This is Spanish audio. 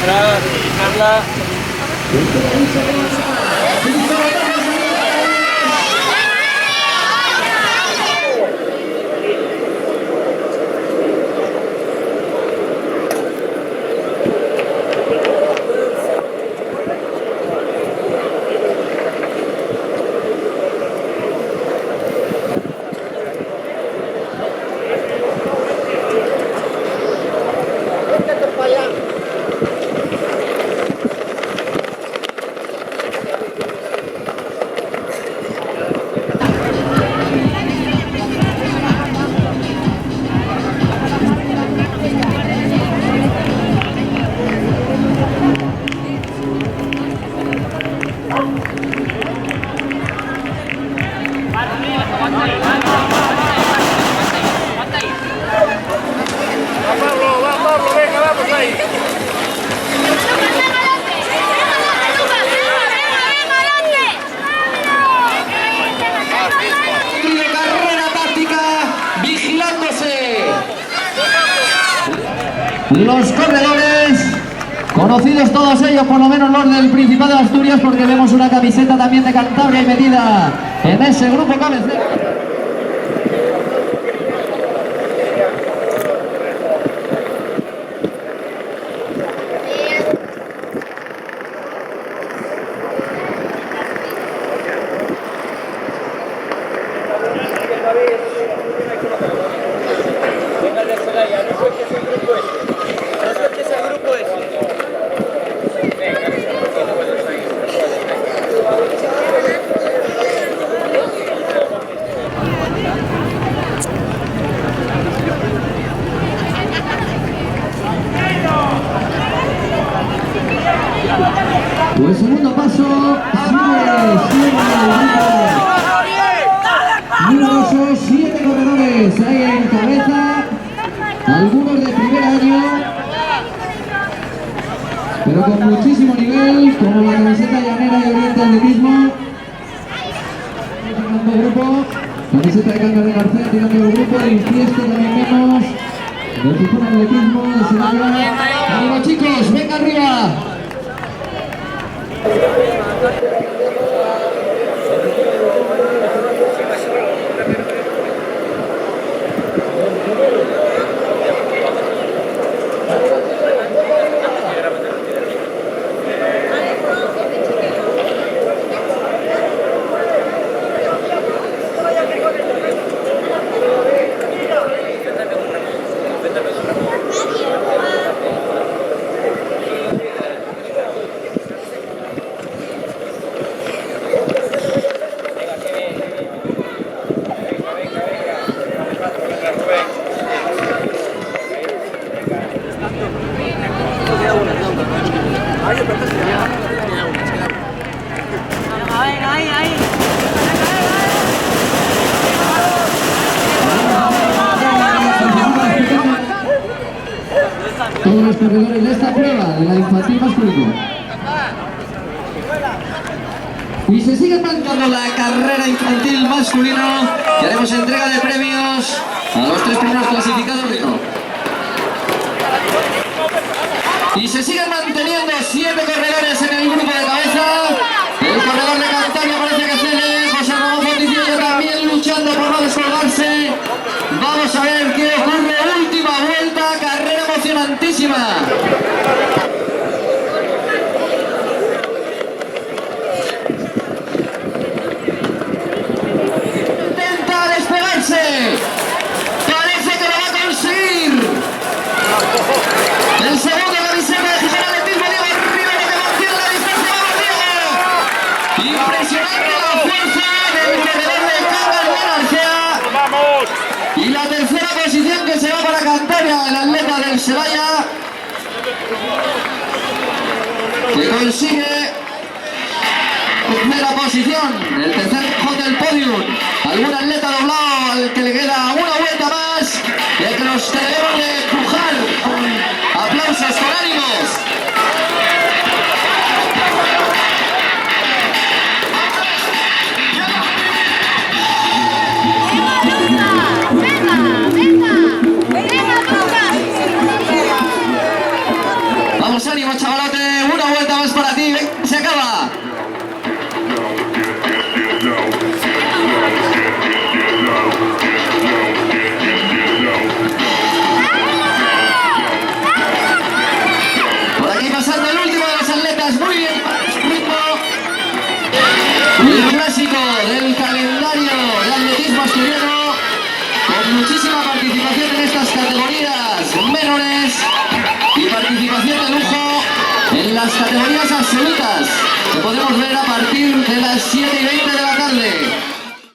Carla. Los corredores, conocidos todos ellos, por lo menos los del Principado de Asturias, porque vemos una camiseta también de Cantabria y metida en ese grupo cabecera. Pues segundo paso, numerosos 7 corredores hay en cabeza, algunos de primer año, pero con muchísimo nivel, como la camiseta llanera y oriente atletismo. Grupo, camiseta de Carlos de García, tirando el grupo, de Infiesto también vemos, de Gijón Atletismo, de Sevilla. ¡Vamos chicos, venga arriba! Todos los corredores de esta prueba de la infantil masculino. Y se sigue marcando la carrera infantil masculino y haremos entrega de premios a los 3 primeros clasificados. Y se siguen manteniendo 7 corredores en el grupo de cabeza. El corredor de Cantabria parece que cede. José Ramón Fonticillo también luchando por no descolgarse. Vamos a ver qué ocurre. Última vuelta, carrera emocionantísima. Intenta despegarse. Parece que lo va a conseguir. El segundo camiseta de Gijón Atletismo, Diego Rivera, que mantiene la distancia. ¡Vamos, Diego! Impresionante la fuerza del corredor de Carlos de García. ¡Vamos! Y la tercera posición que se va para Cantabria, el atleta del Sevilla, que consigue tercera posición, el tercer hot del podium. Algún atleta doblado al que le queda una vuelta más, y el que nos debemos de empujar con aplausos, con ánimos. Vamos, ánimo, chaval. categorías menores y participación de lujo en las categorías absolutas que podemos ver a partir de las 7:20 de la tarde.